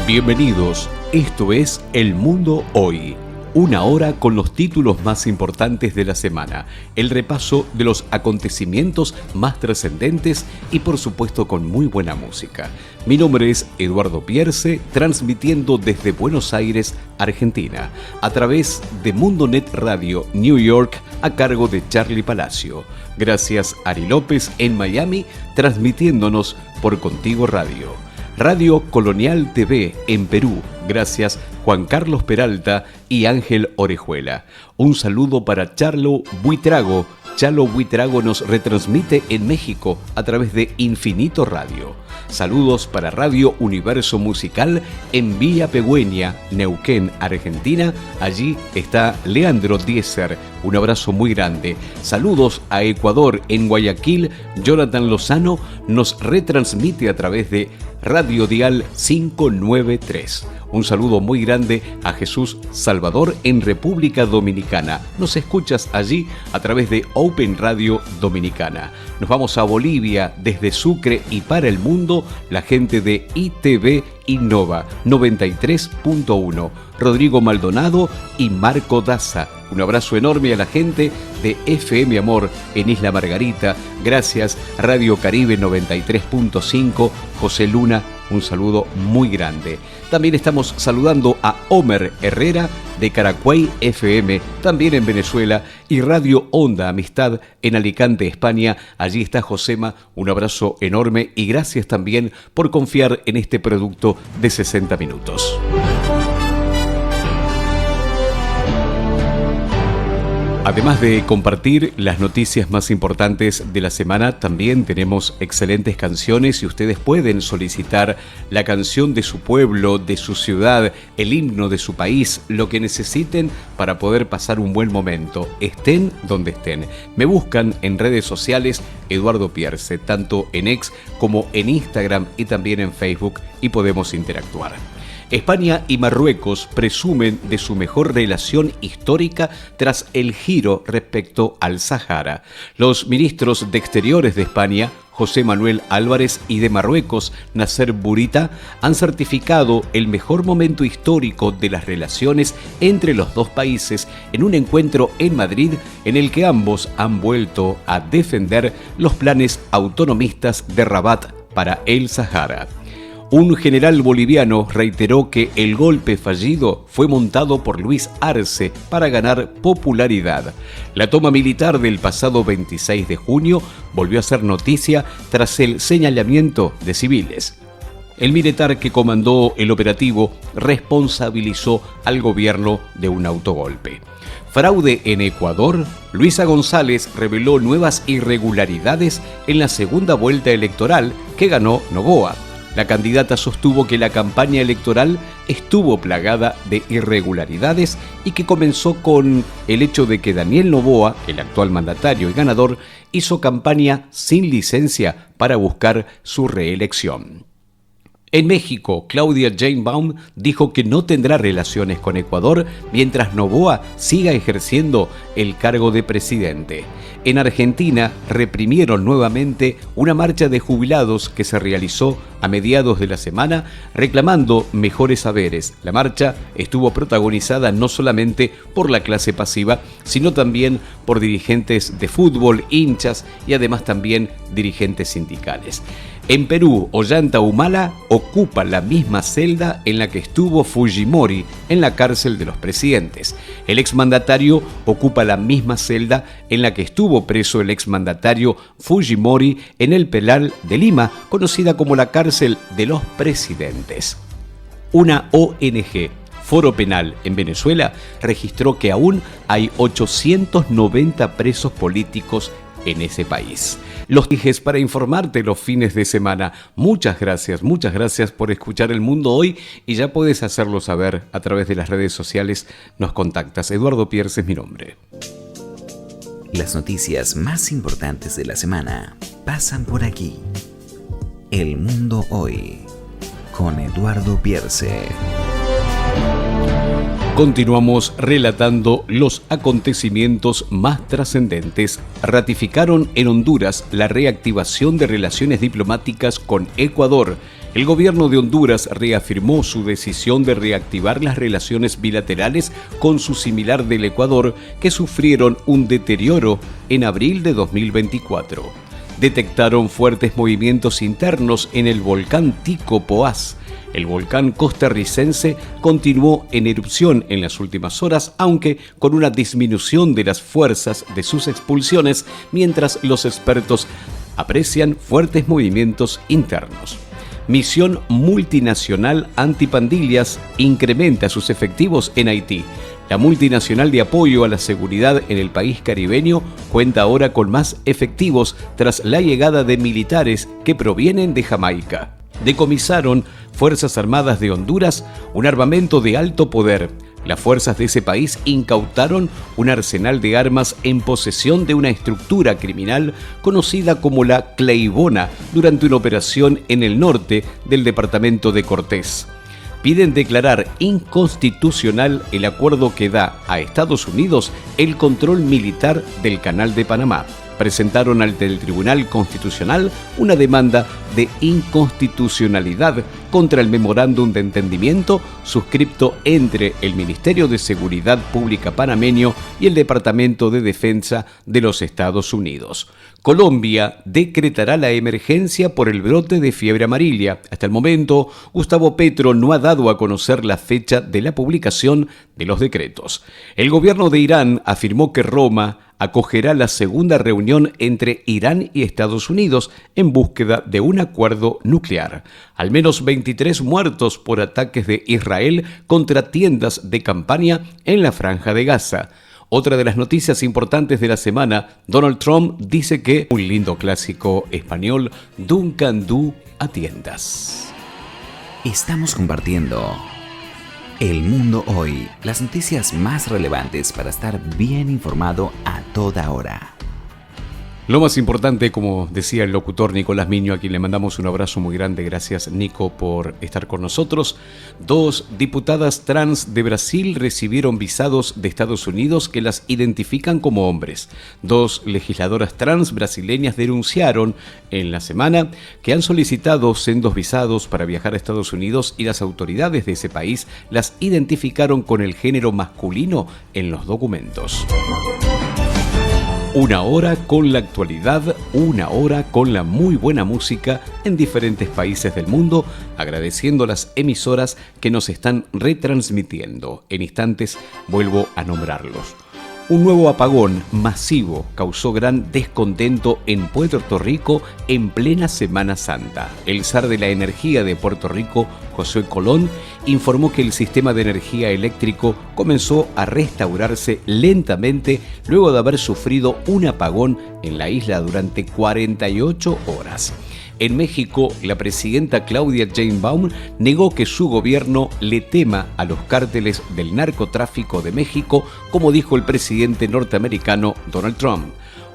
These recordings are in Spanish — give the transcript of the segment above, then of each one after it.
Bienvenidos, esto es El Mundo Hoy. Una hora con los títulos más importantes de la semana, el repaso de los acontecimientos más trascendentes y por supuesto con muy buena música. Mi nombre es Eduardo Pierce, transmitiendo desde Buenos Aires, Argentina, a través de Mundonet Radio New York a cargo de Charlie Palacio. Gracias Ari López en Miami, transmitiéndonos por Contigo Radio. Radio Colonial TV en Perú, gracias Juan Carlos Peralta y Ángel Orejuela. Un saludo para Chalo Buitrago. Chalo Buitrago nos retransmite en México a través de Infinito Radio. Saludos para Radio Universo Musical en Villa Pegüeña, Neuquén, Argentina. Allí está Leandro Dieser. Un abrazo muy grande. Saludos a Ecuador en Guayaquil. Jonathan Lozano nos retransmite a través de Radio Dial 593. Un saludo muy grande a Jesús Salvador en República Dominicana. Nos escuchas allí a través de Open Radio Dominicana. Nos vamos a Bolivia desde Sucre y para el mundo, la gente de ITV Innova 93.1. Rodrigo Maldonado y Marco Daza. Un abrazo enorme a la gente de FM Amor en Isla Margarita. Gracias Radio Caribe 93.5. José Luna, un saludo muy grande. También estamos saludando a Homer Herrera de Caracuay FM, también en Venezuela, y Radio Onda Amistad en Alicante, España. Allí está Josema, un abrazo enorme y gracias también por confiar en este producto de 60 minutos. Además de compartir las noticias más importantes de la semana, también tenemos excelentes canciones y ustedes pueden solicitar la canción de su pueblo, de su ciudad, el himno de su país, lo que necesiten para poder pasar un buen momento, estén donde estén. Me buscan en redes sociales Eduardo Pierce, tanto en X como en Instagram y también en Facebook, y podemos interactuar. España y Marruecos presumen de su mejor relación histórica tras el giro respecto al Sahara. Los ministros de Exteriores de España, José Manuel Álvarez, y de Marruecos, Nasser Bourita, han certificado el mejor momento histórico de las relaciones entre los dos países en un encuentro en Madrid en el que ambos han vuelto a defender los planes autonomistas de Rabat para el Sahara. Un general boliviano reiteró que el golpe fallido fue montado por Luis Arce para ganar popularidad. La toma militar del pasado 26 de junio volvió a ser noticia tras el señalamiento de civiles. El militar que comandó el operativo responsabilizó al gobierno de un autogolpe. Fraude en Ecuador. Luisa González reveló nuevas irregularidades en la segunda vuelta electoral que ganó Noboa. La candidata sostuvo que la campaña electoral estuvo plagada de irregularidades y que comenzó con el hecho de que Daniel Noboa, el actual mandatario y ganador, hizo campaña sin licencia para buscar su reelección. En México, Claudia Sheinbaum dijo que no tendrá relaciones con Ecuador mientras Noboa siga ejerciendo el cargo de presidente. En Argentina, reprimieron nuevamente una marcha de jubilados que se realizó a mediados de la semana reclamando mejores saberes. La marcha estuvo protagonizada no solamente por la clase pasiva, sino también por dirigentes de fútbol, hinchas y además también dirigentes sindicales. En Perú, Ollanta Humala ocupa la misma celda en la que estuvo Fujimori en la cárcel de los presidentes. El exmandatario ocupa la misma celda en la que estuvo preso el exmandatario Fujimori en el penal de Lima, conocida como la cárcel de los presidentes. Una ONG, Foro Penal en Venezuela, registró que aún hay 890 presos políticos en ese país. Los dijes para informarte los fines de semana. Muchas gracias por escuchar El Mundo Hoy y ya puedes hacerlo saber a través de las redes sociales. Nos contactas. Eduardo Pierce es mi nombre. Las noticias más importantes de la semana pasan por aquí. El Mundo Hoy con Eduardo Pierce. Continuamos relatando los acontecimientos más trascendentes. Ratificaron en Honduras la reactivación de relaciones diplomáticas con Ecuador. El gobierno de Honduras reafirmó su decisión de reactivar las relaciones bilaterales con su similar del Ecuador, que sufrieron un deterioro en abril de 2024. Detectaron fuertes movimientos internos en el volcán Tico Poás. El volcán costarricense continuó en erupción en las últimas horas, aunque con una disminución de las fuerzas de sus expulsiones, mientras los expertos aprecian fuertes movimientos internos. Misión multinacional antipandillas incrementa sus efectivos en Haití. La multinacional de apoyo a la seguridad en el país caribeño cuenta ahora con más efectivos tras la llegada de militares que provienen de Jamaica. Decomisaron Fuerzas Armadas de Honduras un armamento de alto poder. Las fuerzas de ese país incautaron un arsenal de armas en posesión de una estructura criminal conocida como la Claibona durante una operación en el norte del departamento de Cortés. Piden declarar inconstitucional el acuerdo que da a Estados Unidos el control militar del Canal de Panamá. Presentaron ante el Tribunal Constitucional una demanda de inconstitucionalidad contra el memorándum de entendimiento suscripto entre el Ministerio de Seguridad Pública panameño y el Departamento de Defensa de los Estados Unidos. Colombia decretará la emergencia por el brote de fiebre amarilla. Hasta el momento, Gustavo Petro no ha dado a conocer la fecha de la publicación de los decretos. El gobierno de Irán afirmó que Roma acogerá la segunda reunión entre Irán y Estados Unidos en búsqueda de un acuerdo nuclear. Al menos 23 muertos por ataques de Israel contra tiendas de campaña en la Franja de Gaza. Otra de las noticias importantes de la semana, Donald Trump dice que un lindo clásico español, Duncan Du a tiendas. Estamos compartiendo El Mundo Hoy, las noticias más relevantes para estar bien informado a toda hora. Lo más importante, como decía el locutor Nicolás Miño, a quien le mandamos un abrazo muy grande, gracias Nico por estar con nosotros. 2 diputadas trans de Brasil recibieron visados de Estados Unidos que las identifican como hombres. 2 legisladoras trans brasileñas denunciaron en la semana que han solicitado sendos visados para viajar a Estados Unidos y las autoridades de ese país las identificaron con el género masculino en los documentos. Una hora con la actualidad, una hora con la muy buena música en diferentes países del mundo, agradeciendo a las emisoras que nos están retransmitiendo. En instantes vuelvo a nombrarlos. Un nuevo apagón masivo causó gran descontento en Puerto Rico en plena Semana Santa. El zar de la energía de Puerto Rico, José Colón, informó que el sistema de energía eléctrico comenzó a restaurarse lentamente luego de haber sufrido un apagón en la isla durante 48 horas. En México, la presidenta Claudia Sheinbaum negó que su gobierno le tema a los cárteles del narcotráfico de México, como dijo el presidente norteamericano Donald Trump.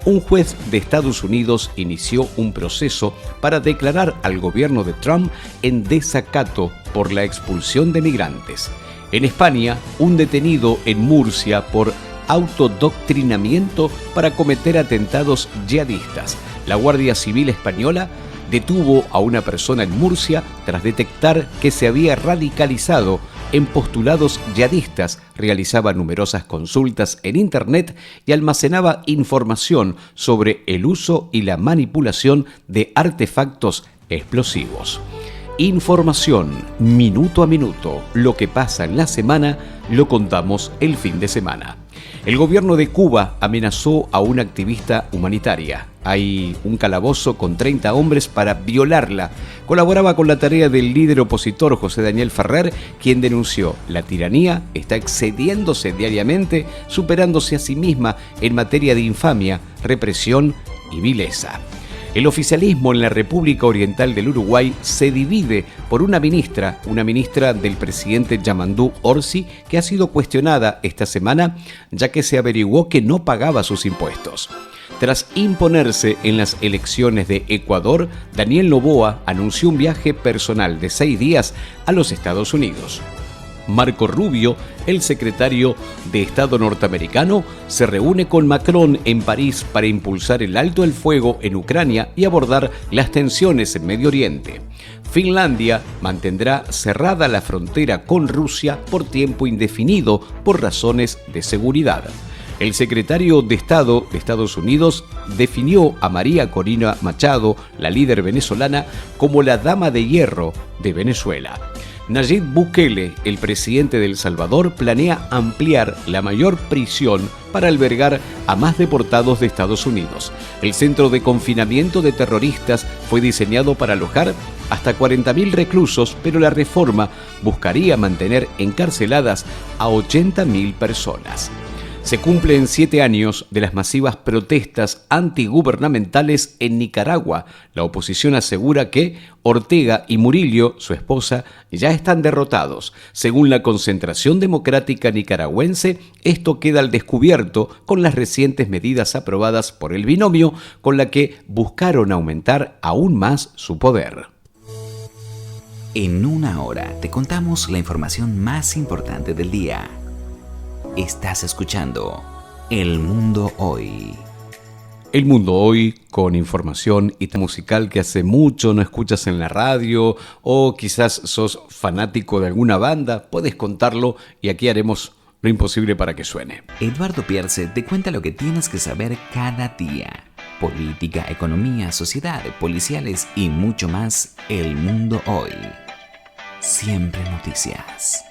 Un juez de Estados Unidos inició un proceso para declarar al gobierno de Trump en desacato por la expulsión de migrantes. En España, un detenido en Murcia por autodoctrinamiento para cometer atentados yihadistas. La Guardia Civil española detuvo a una persona en Murcia tras detectar que se había radicalizado en postulados yihadistas, realizaba numerosas consultas en Internet y almacenaba información sobre el uso y la manipulación de artefactos explosivos. Información minuto a minuto. Lo que pasa en la semana lo contamos el fin de semana. El gobierno de Cuba amenazó a una activista humanitaria. Hay un calabozo con 30 hombres para violarla. Colaboraba con la tarea del líder opositor José Daniel Ferrer, quien denunció: la tiranía está excediéndose diariamente, superándose a sí misma en materia de infamia, represión y vileza. El oficialismo en la República Oriental del Uruguay se divide por una ministra del presidente Yamandú Orsi, que ha sido cuestionada esta semana, ya que se averiguó que no pagaba sus impuestos. Tras imponerse en las elecciones de Ecuador, Daniel Noboa anunció un viaje personal de 6 días a los Estados Unidos. Marco Rubio, el secretario de Estado norteamericano, se reúne con Macron en París para impulsar el alto el fuego en Ucrania y abordar las tensiones en Medio Oriente. Finlandia mantendrá cerrada la frontera con Rusia por tiempo indefinido por razones de seguridad. El secretario de Estado de Estados Unidos definió a María Corina Machado, la líder venezolana, como la dama de hierro de Venezuela. Nayib Bukele, el presidente de El Salvador, planea ampliar la mayor prisión para albergar a más deportados de Estados Unidos. El centro de confinamiento de terroristas fue diseñado para alojar hasta 40.000 reclusos, pero la reforma buscaría mantener encarceladas a 80.000 personas. Se cumplen 7 años de las masivas protestas antigubernamentales en Nicaragua. La oposición asegura que Ortega y Murillo, su esposa, ya están derrotados. Según la Concentración Democrática Nicaragüense, esto queda al descubierto con las recientes medidas aprobadas por el binomio, con la que buscaron aumentar aún más su poder. En una hora te contamos la información más importante del día. Estás escuchando El Mundo Hoy. El Mundo Hoy, con información y musical que hace mucho no escuchas en la radio, o quizás sos fanático de alguna banda, puedes contarlo y aquí haremos lo imposible para que suene. Eduardo Pierce te cuenta lo que tienes que saber cada día. Política, economía, sociedad, policiales y mucho más. El Mundo Hoy. Siempre noticias.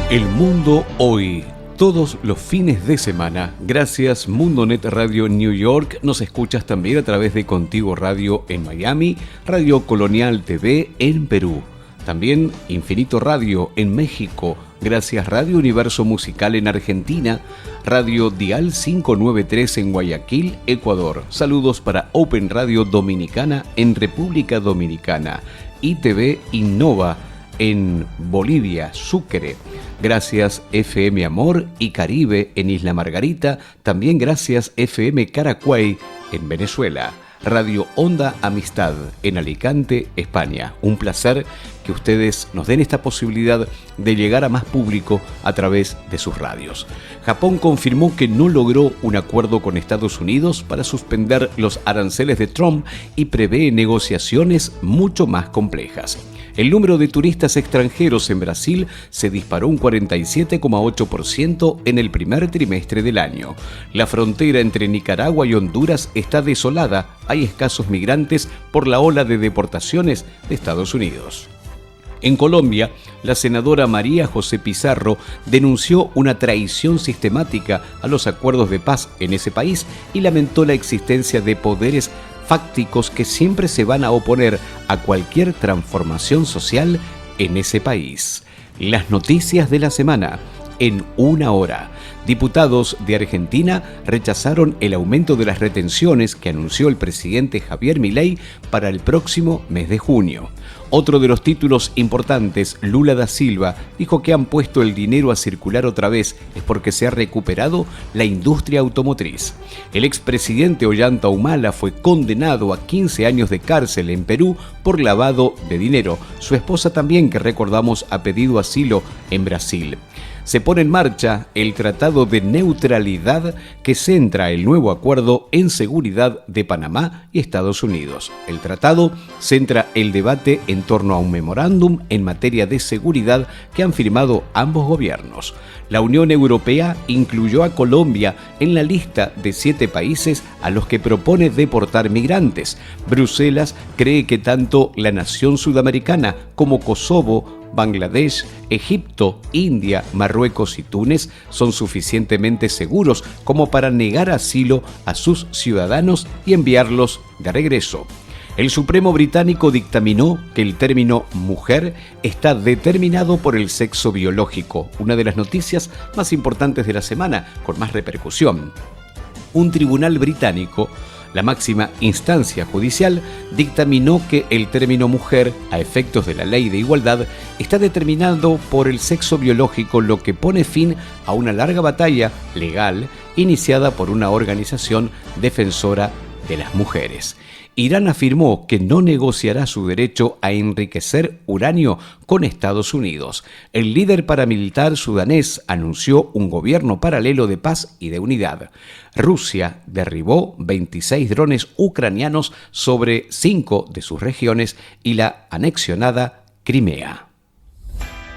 El Mundo Hoy, todos los fines de semana. Gracias Mundonet Radio New York. Nos escuchas también a través de Contigo Radio en Miami, Radio Colonial TV en Perú. También Infinito Radio en México. Gracias Radio Universo Musical en Argentina, Radio Dial 593 en Guayaquil, Ecuador. Saludos para Open Radio Dominicana en República Dominicana. ITV Innova en Bolivia, Sucre. Gracias FM Amor y Caribe en Isla Margarita. También gracias FM Caracuay en Venezuela. Radio Onda Amistad en Alicante, España. Un placer que ustedes nos den esta posibilidad de llegar a más público a través de sus radios. Japón confirmó que no logró un acuerdo con Estados Unidos para suspender los aranceles de Trump y prevé negociaciones mucho más complejas. El número de turistas extranjeros en Brasil se disparó un 47,8% en el primer trimestre del año. La frontera entre Nicaragua y Honduras está desolada. Hay escasos migrantes por la ola de deportaciones de Estados Unidos. En Colombia, la senadora María José Pizarro denunció una traición sistemática a los acuerdos de paz en ese país y lamentó la existencia de poderes fácticos que siempre se van a oponer a cualquier transformación social en ese país. Las noticias de la semana en una hora. Diputados de Argentina rechazaron el aumento de las retenciones que anunció el presidente Javier Milei para el próximo mes de junio. Otro de los títulos importantes, Lula da Silva, dijo que han puesto el dinero a circular otra vez es porque se ha recuperado la industria automotriz. El expresidente Ollanta Humala fue condenado a 15 años de cárcel en Perú por lavado de dinero. Su esposa también, que recordamos, ha pedido asilo en Brasil. Se pone en marcha el Tratado de Neutralidad que centra el nuevo acuerdo en seguridad de Panamá y Estados Unidos. El tratado centra el debate en torno a un memorándum en materia de seguridad que han firmado ambos gobiernos. La Unión Europea incluyó a Colombia en la lista de 7 países a los que propone deportar migrantes. Bruselas cree que tanto la nación sudamericana como Kosovo, Bangladesh, Egipto, India, Marruecos y Túnez son suficientemente seguros como para negar asilo a sus ciudadanos y enviarlos de regreso. El Supremo británico dictaminó que el término mujer está determinado por el sexo biológico, una de las noticias más importantes de la semana, con más repercusión. Un tribunal británico, la máxima instancia judicial, dictaminó que el término mujer, a efectos de la ley de igualdad, está determinado por el sexo biológico, lo que pone fin a una larga batalla legal iniciada por una organización defensora de las mujeres. Irán afirmó que no negociará su derecho a enriquecer uranio con Estados Unidos. El líder paramilitar sudanés anunció un gobierno paralelo de paz y de unidad. Rusia derribó 26 drones ucranianos sobre 5 de sus regiones y la anexionada Crimea.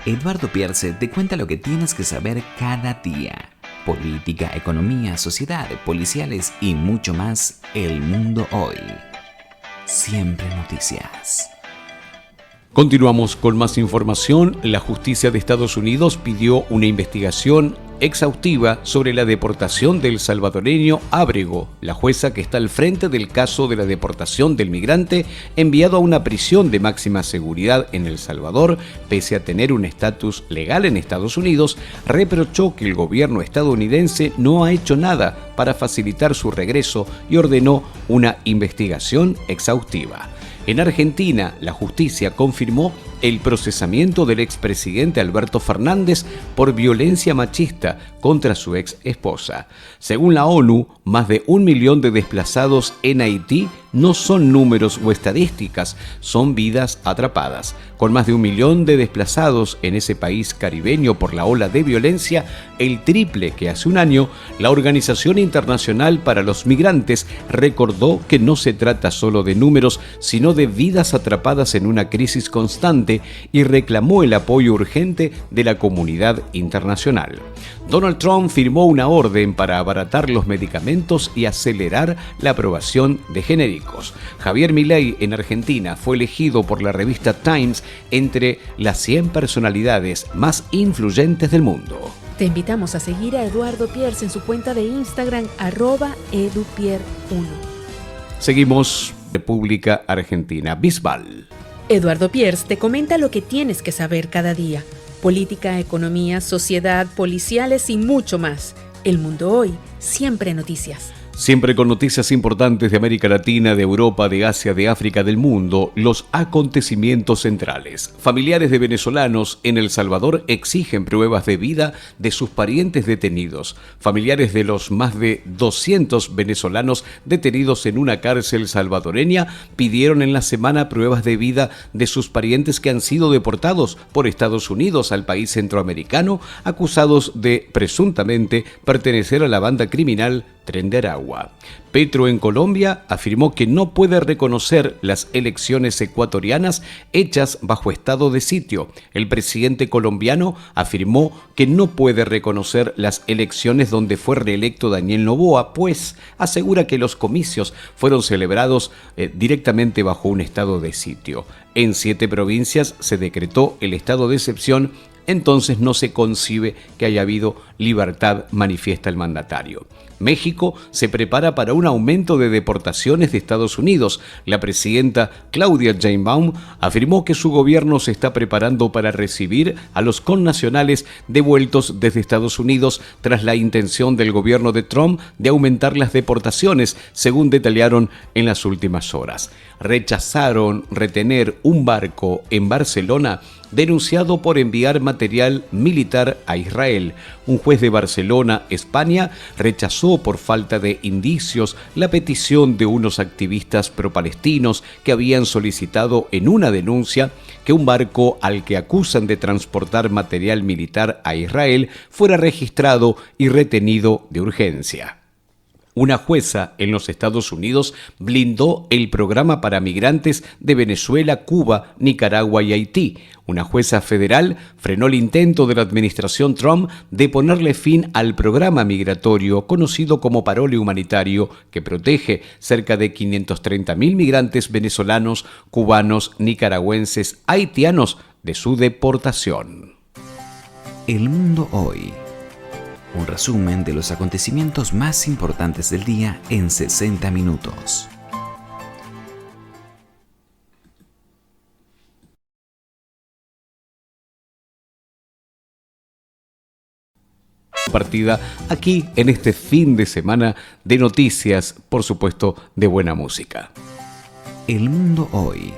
Eduardo Pierce te cuenta lo que tienes que saber cada día. Política, economía, sociedad, policiales y mucho más. El mundo hoy. Siempre noticias. Continuamos con más información. La justicia de Estados Unidos pidió una investigación exhaustiva sobre la deportación del salvadoreño Ábrego, la jueza que está al frente del caso de la deportación del migrante enviado a una prisión de máxima seguridad en El Salvador, pese a tener un estatus legal en Estados Unidos, reprochó que el gobierno estadounidense no ha hecho nada para facilitar su regreso y ordenó una investigación exhaustiva. En Argentina, la justicia confirmó el procesamiento del expresidente Alberto Fernández por violencia machista contra su ex esposa. Según la ONU, más de 1 millón de desplazados en Haití no son números o estadísticas, son vidas atrapadas. Con más de 1 millón de desplazados en ese país caribeño por la ola de violencia, el triple que hace un año, la Organización Internacional para los Migrantes recordó que no se trata solo de números, sino de vidas atrapadas en una crisis constante y reclamó el apoyo urgente de la comunidad internacional. Donald Trump firmó una orden para abaratar los medicamentos y acelerar la aprobación de genéricos. Javier Milei en Argentina fue elegido por la revista Times entre las 100 personalidades más influyentes del mundo. Te invitamos a seguir a Eduardo Pierce en su cuenta de Instagram @edupier1. Seguimos República Argentina. Bisbal. Eduardo Pierce te comenta lo que tienes que saber cada día. Política, economía, sociedad, policiales y mucho más. El mundo hoy, siempre noticias. Siempre con noticias importantes de América Latina, de Europa, de Asia, de África, del mundo, los acontecimientos centrales. Familiares de venezolanos en El Salvador exigen pruebas de vida de sus parientes detenidos. Familiares de los más de 200 venezolanos detenidos en una cárcel salvadoreña pidieron en la semana pruebas de vida de sus parientes que han sido deportados por Estados Unidos al país centroamericano, acusados de presuntamente pertenecer a la banda criminal Tren de Aragua. Petro en Colombia afirmó que no puede reconocer las elecciones ecuatorianas hechas bajo estado de sitio. El presidente colombiano afirmó que no puede reconocer las elecciones donde fue reelecto Daniel Noboa, pues asegura que los comicios fueron celebrados directamente bajo un estado de sitio. En 7 provincias se decretó el estado de excepción. Entonces no se concibe que haya habido libertad, manifiesta el mandatario. México se prepara para un aumento de deportaciones de Estados Unidos. La presidenta Claudia Sheinbaum afirmó que su gobierno se está preparando para recibir a los connacionales devueltos desde Estados Unidos tras la intención del gobierno de Trump de aumentar las deportaciones, según detallaron en las últimas horas. Rechazaron retener un barco en Barcelona denunciado por enviar material militar a Israel. Un juez de Barcelona, España, rechazó por falta de indicios la petición de unos activistas pro-palestinos que habían solicitado en una denuncia que un barco al que acusan de transportar material militar a Israel fuera registrado y retenido de urgencia. Una jueza en los Estados Unidos blindó el programa para migrantes de Venezuela, Cuba, Nicaragua y Haití. Una jueza federal frenó el intento de la administración Trump de ponerle fin al programa migratorio conocido como Parole Humanitario, que protege cerca de 530.000 migrantes venezolanos, cubanos, nicaragüenses, haitianos de su deportación. El mundo hoy. Un resumen de los acontecimientos más importantes del día en 60 minutos. Partida aquí en este fin de semana de noticias, por supuesto, de buena música. El mundo hoy.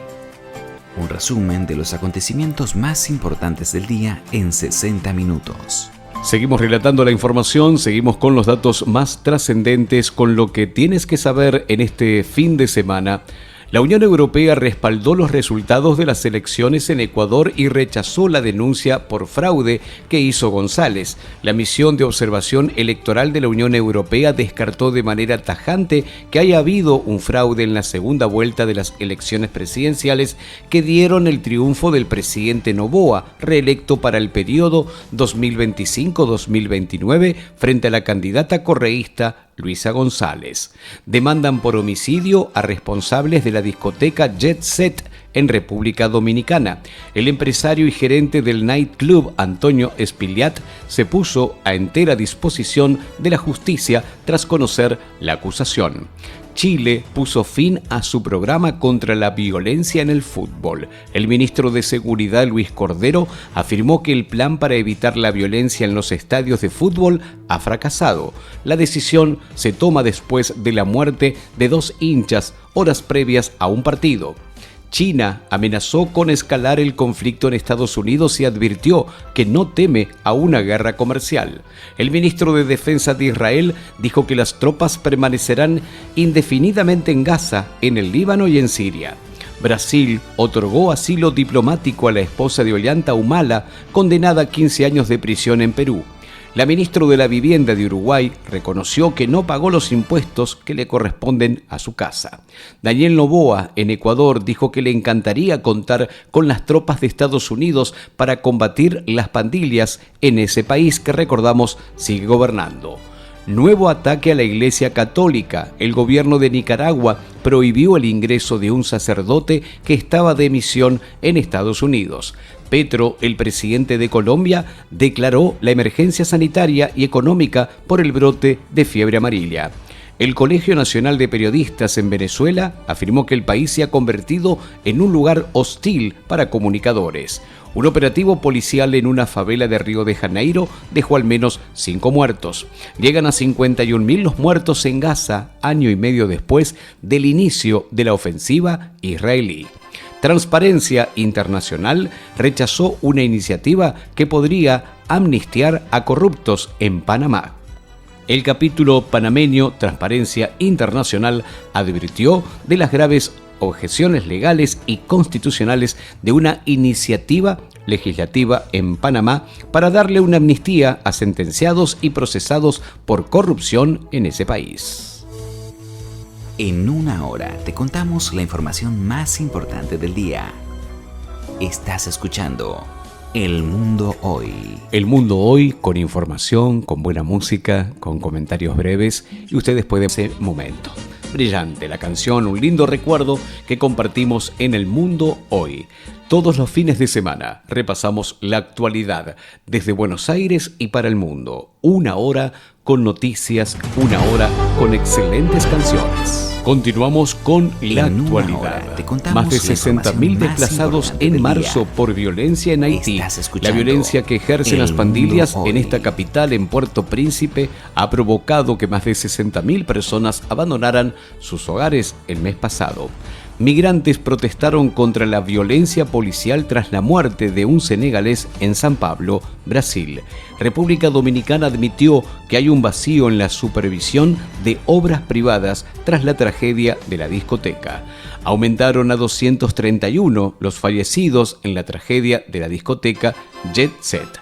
Un resumen de los acontecimientos más importantes del día en 60 minutos. Seguimos relatando la información, seguimos con los datos más trascendentes, con lo que tienes que saber en este fin de semana. La Unión Europea respaldó los resultados de las elecciones en Ecuador y rechazó la denuncia por fraude que hizo González. La misión de observación electoral de la Unión Europea descartó de manera tajante que haya habido un fraude en la segunda vuelta de las elecciones presidenciales que dieron el triunfo del presidente Noboa, reelecto para el periodo 2025-2029 frente a la candidata correísta Luisa González. Demandan por homicidio a responsables de la discoteca Jet Set en República Dominicana. El empresario y gerente del nightclub, Antonio Espiliat, se puso a entera disposición de la justicia tras conocer la acusación. Chile puso fin a su programa contra la violencia en el fútbol. El ministro de Seguridad, Luis Cordero, afirmó que el plan para evitar la violencia en los estadios de fútbol ha fracasado. La decisión se toma después de la muerte de 2 hinchas horas previas a un partido. China amenazó con escalar el conflicto en Estados Unidos y advirtió que no teme a una guerra comercial. El ministro de Defensa de Israel dijo que las tropas permanecerán indefinidamente en Gaza, en el Líbano y en Siria. Brasil otorgó asilo diplomático a la esposa de Ollanta Humala, condenada a 15 años de prisión en Perú. La ministra de la Vivienda de Uruguay reconoció que no pagó los impuestos que le corresponden a su casa. Daniel Noboa, en Ecuador, dijo que le encantaría contar con las tropas de Estados Unidos para combatir las pandillas en ese país que, recordamos, sigue gobernando. Nuevo ataque a la Iglesia Católica. El gobierno de Nicaragua prohibió el ingreso de un sacerdote que estaba de misión en Estados Unidos. Petro, el presidente de Colombia, declaró la emergencia sanitaria y económica por el brote de fiebre amarilla. El Colegio Nacional de Periodistas en Venezuela afirmó que el país se ha convertido en un lugar hostil para comunicadores. Un operativo policial en una favela de Río de Janeiro dejó al menos 5 muertos. Llegan a 51.000 los muertos en Gaza, año y medio después del inicio de la ofensiva israelí. Transparencia Internacional rechazó una iniciativa que podría amnistiar a corruptos en Panamá. El capítulo panameño Transparencia Internacional advirtió de las graves objeciones legales y constitucionales de una iniciativa legislativa en Panamá para darle una amnistía a sentenciados y procesados por corrupción en ese país. En una hora te contamos la información más importante del día. Estás escuchando El Mundo Hoy. El Mundo Hoy, con información, con buena música, con comentarios breves, y ustedes pueden ese momento. Brillante la canción, un lindo recuerdo que compartimos en El Mundo Hoy. Todos los fines de semana repasamos la actualidad desde Buenos Aires y para el mundo. Una hora con noticias, una hora con excelentes canciones. Continuamos con la actualidad. Más de 60.000 desplazados en marzo por violencia en Haití. La violencia que ejercen las pandillas en esta capital, en Puerto Príncipe, ha provocado que más de 60.000 personas abandonaran sus hogares el mes pasado. Migrantes protestaron contra la violencia policial tras la muerte de un senegalés en San Pablo, Brasil. República Dominicana admitió que hay un vacío en la supervisión de obras privadas tras la tragedia de la discoteca. Aumentaron a 231 los fallecidos en la tragedia de la discoteca Jet Set.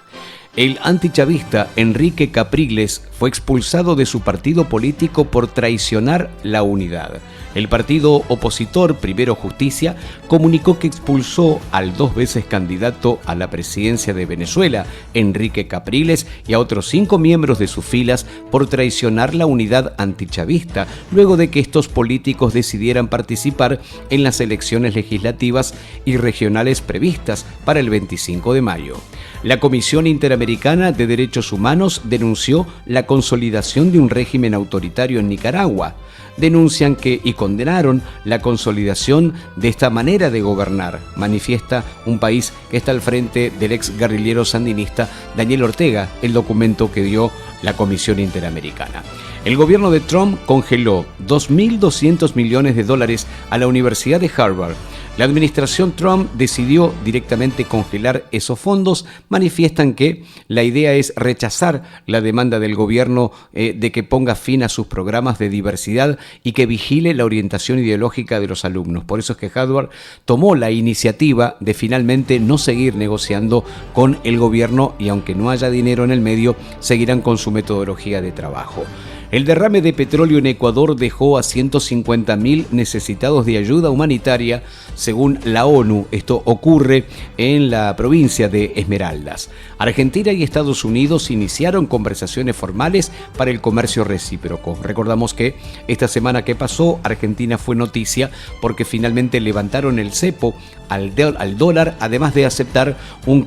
El antichavista Enrique Capriles fue expulsado de su partido político por traicionar la unidad. El partido opositor Primero Justicia comunicó que expulsó al 2 veces candidato a la presidencia de Venezuela, Enrique Capriles, y a otros 5 miembros de sus filas por traicionar la unidad antichavista, luego de que estos políticos decidieran participar en las elecciones legislativas y regionales previstas para el 25 de mayo. La Comisión Interamericana de Derechos Humanos denunció la consolidación de un régimen autoritario en Nicaragua. Denuncian que y condenaron la consolidación de esta manera de gobernar, manifiesta un país que está al frente del ex guerrillero sandinista Daniel Ortega, el documento que dio la Comisión Interamericana. El gobierno de Trump congeló $2.200 millones a la Universidad de Harvard. La administración Trump decidió directamente congelar esos fondos. Manifiestan que la idea es rechazar la demanda del gobierno de que ponga fin a sus programas de diversidad y que vigile la orientación ideológica de los alumnos. Por eso es que Harvard tomó la iniciativa de finalmente no seguir negociando con el gobierno y aunque no haya dinero en el medio, seguirán con su metodología de trabajo. El derrame de petróleo en Ecuador dejó a 150.000 necesitados de ayuda humanitaria, según la ONU. Esto ocurre en la provincia de Esmeraldas. Argentina y Estados Unidos iniciaron conversaciones formales para el comercio recíproco. Recordamos que esta semana que pasó, Argentina fue noticia porque finalmente levantaron el cepo al dólar, además de aceptar un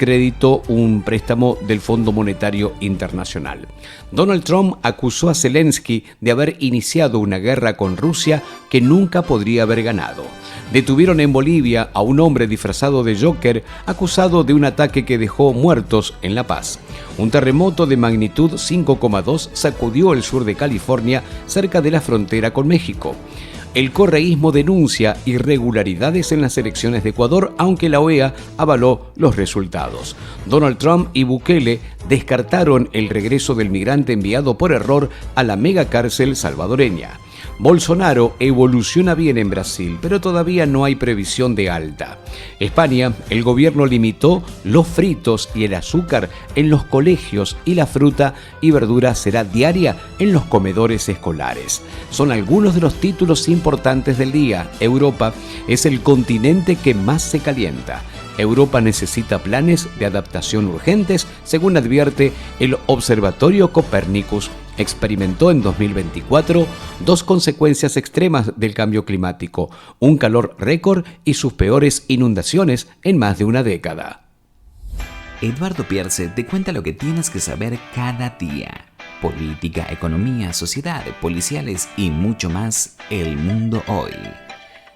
préstamo del Fondo Monetario Internacional. Donald Trump acusó a Zelensky de haber iniciado una guerra con Rusia que nunca podría haber ganado. Detuvieron en Bolivia a un hombre disfrazado de Joker acusado de un ataque que dejó muertos en La Paz. Un terremoto de magnitud 5,2 sacudió el sur de California cerca de la frontera con México. El correísmo denuncia irregularidades en las elecciones de Ecuador, aunque la OEA avaló los resultados. Donald Trump y Bukele descartaron el regreso del migrante enviado por error a la megacárcel salvadoreña. Bolsonaro evoluciona bien en Brasil, pero todavía no hay previsión de alta. España, el gobierno limitó los fritos y el azúcar en los colegios y la fruta y verdura será diaria en los comedores escolares. Son algunos de los títulos importantes del día. Europa es el continente que más se calienta. Europa necesita planes de adaptación urgentes, según advierte el Observatorio Copernicus. Experimentó en 2024 dos consecuencias extremas del cambio climático, un calor récord y sus peores inundaciones en más de una década. Eduardo Pierce te cuenta lo que tienes que saber cada día. Política, economía, sociedad, policiales y mucho más. El mundo hoy.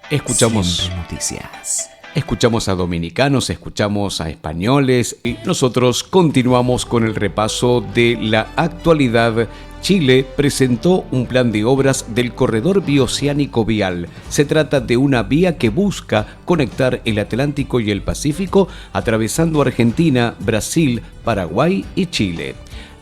Escuchamos noticias. Escuchamos a dominicanos, escuchamos a españoles y nosotros continuamos con el repaso de la actualidad. Chile presentó un plan de obras del corredor bioceánico vial. Se trata de una vía que busca conectar el Atlántico y el Pacífico, atravesando Argentina, Brasil, Paraguay y Chile.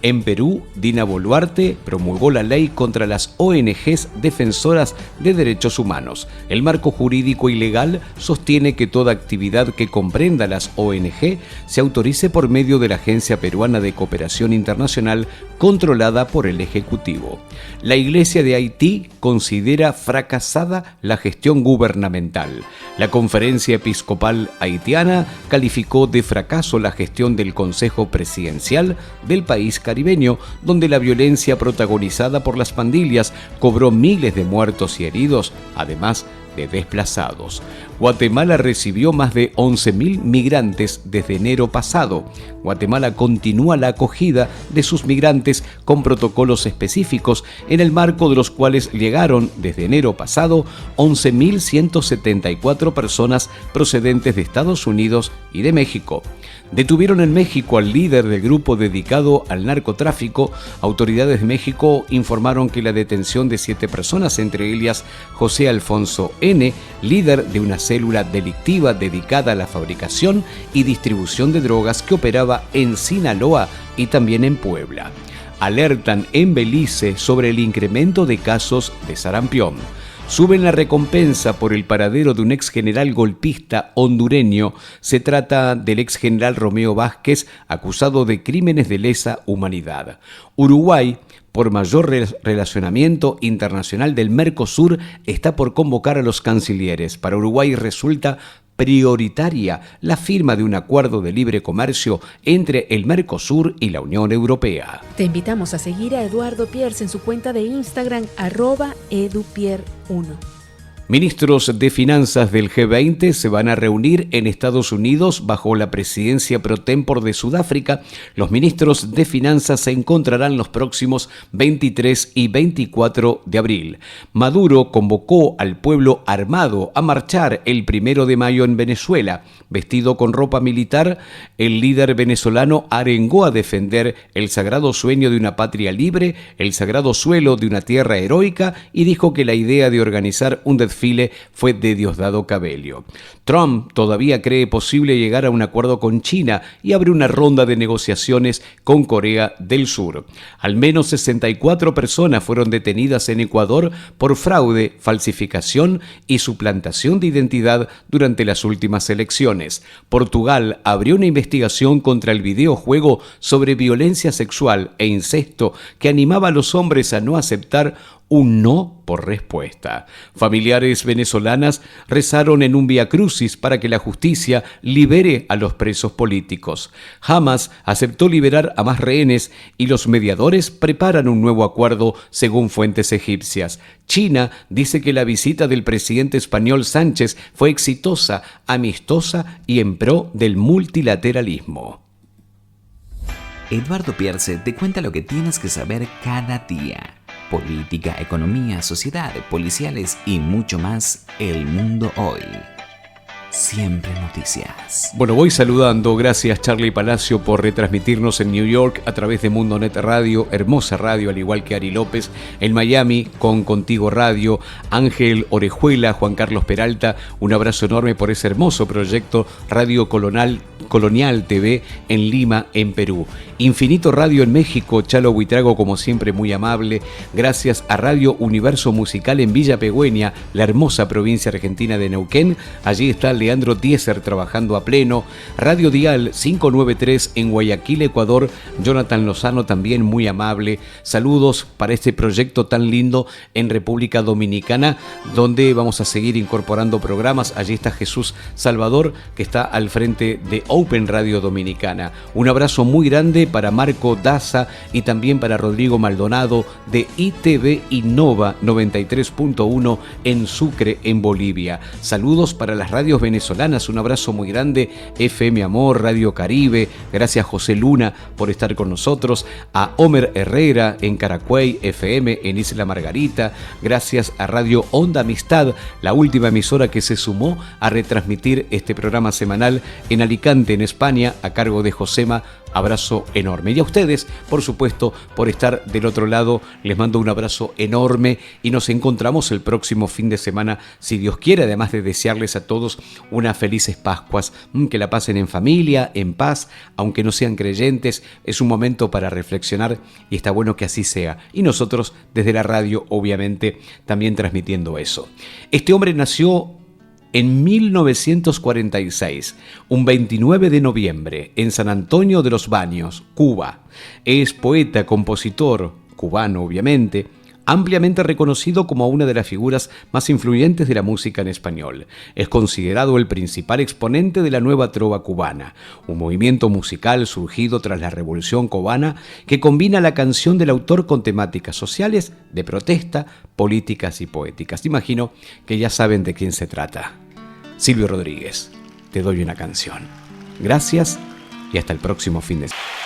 En Perú, Dina Boluarte promulgó la ley contra las ONGs defensoras de derechos humanos. El marco jurídico y legal sostiene que toda actividad que comprenda las ONG se autorice por medio de la Agencia Peruana de Cooperación Internacional controlada por el Ejecutivo. La Iglesia de Haití considera fracasada la gestión gubernamental. La Conferencia Episcopal Haitiana calificó de fracaso la gestión del Consejo Presidencial del país caribeño, donde la violencia protagonizada por las pandillas cobró miles de muertos y heridos, además de desplazados. Guatemala recibió más de 11.000 migrantes desde enero pasado. Guatemala continúa la acogida de sus migrantes con protocolos específicos, en el marco de los cuales llegaron desde enero pasado 11.174 personas procedentes de Estados Unidos y de México. Detuvieron en México al líder del grupo dedicado al narcotráfico. Autoridades de México informaron que la detención de 7 personas, entre ellas José Alfonso N., líder de una célula delictiva dedicada a la fabricación y distribución de drogas que operaba en Sinaloa y también en Puebla. Alertan en Belice sobre el incremento de casos de sarampión. Suben la recompensa por el paradero de un exgeneral golpista hondureño. Se trata del exgeneral Romeo Vázquez, acusado de crímenes de lesa humanidad. Uruguay, por mayor relacionamiento internacional del Mercosur, está por convocar a los cancilleres. Para Uruguay resulta prioritaria la firma de un acuerdo de libre comercio entre el Mercosur y la Unión Europea. Te invitamos a seguir a Eduardo Pierce en su cuenta de Instagram @edupier1. Ministros de Finanzas del G20 se van a reunir en Estados Unidos bajo la presidencia pro tempore de Sudáfrica. Los ministros de Finanzas se encontrarán los próximos 23 y 24 de abril. Maduro convocó al pueblo armado a marchar el 1 de mayo en Venezuela. Vestido con ropa militar, el líder venezolano arengó a defender el sagrado sueño de una patria libre, el sagrado suelo de una tierra heroica, y dijo que la idea de organizar un desfile desfile fue de Diosdado Cabello. Trump todavía cree posible llegar a un acuerdo con China y abre una ronda de negociaciones con Corea del Sur. Al menos 64 personas fueron detenidas en Ecuador por fraude, falsificación y suplantación de identidad durante las últimas elecciones. Portugal abrió una investigación contra el videojuego sobre violencia sexual e incesto que animaba a los hombres a no aceptar un no por respuesta. Familiares venezolanas rezaron en un Vía Crucis para que la justicia libere a los presos políticos. Hamas aceptó liberar a más rehenes y los mediadores preparan un nuevo acuerdo según fuentes egipcias. China dice que la visita del presidente español Sánchez fue exitosa, amistosa y en pro del multilateralismo. Eduardo Pierce te cuenta lo que tienes que saber cada día. Política, economía, sociedad, policiales y mucho más. El mundo hoy. Siempre noticias. Bueno, voy saludando. Gracias, Charlie Palacio, por retransmitirnos en New York a través de Mundonet Radio, hermosa radio, al igual que Ari López. En Miami, con Contigo Radio, Ángel Orejuela, Juan Carlos Peralta. Un abrazo enorme por ese hermoso proyecto Radio Colonial TV en Lima, en Perú. Infinito Radio en México, Chalo Huitrago, como siempre, muy amable. Gracias a Radio Universo Musical en Villa Pegüeña, la hermosa provincia argentina de Neuquén. Allí está Leandro Diezer trabajando a pleno. Radio Dial 593 en Guayaquil, Ecuador. Jonathan Lozano también muy amable. Saludos para este proyecto tan lindo en República Dominicana, donde vamos a seguir incorporando programas. Allí está Jesús Salvador, que está al frente de Open Radio Dominicana. Un abrazo muy grande para Marco Daza y también para Rodrigo Maldonado de ITV Innova 93.1 en Sucre, en Bolivia. Saludos para las radios venezolanas, un abrazo muy grande. FM Amor, Radio Caribe, gracias José Luna por estar con nosotros. A Homer Herrera en Caracuey FM, en Isla Margarita. Gracias a Radio Onda Amistad, la última emisora que se sumó a retransmitir este programa semanal en Alicante, en España, a cargo de Josema. Abrazo enorme. Y a ustedes, por supuesto, por estar del otro lado, les mando un abrazo enorme y nos encontramos el próximo fin de semana, si Dios quiere, además de desearles a todos unas felices Pascuas, que la pasen en familia, en paz, aunque no sean creyentes. Es un momento para reflexionar y está bueno que así sea. Y nosotros, desde la radio, obviamente, también transmitiendo eso. Este hombre nació en 1946, un 29 de noviembre, en San Antonio de los Baños, Cuba. Es poeta, compositor, cubano obviamente, ampliamente reconocido como una de las figuras más influyentes de la música en español. Es considerado el principal exponente de la nueva trova cubana, un movimiento musical surgido tras la Revolución Cubana que combina la canción del autor con temáticas sociales, de protesta, políticas y poéticas. Imagino que ya saben de quién se trata. Silvio Rodríguez, te doy una canción. Gracias y hasta el próximo fin de semana.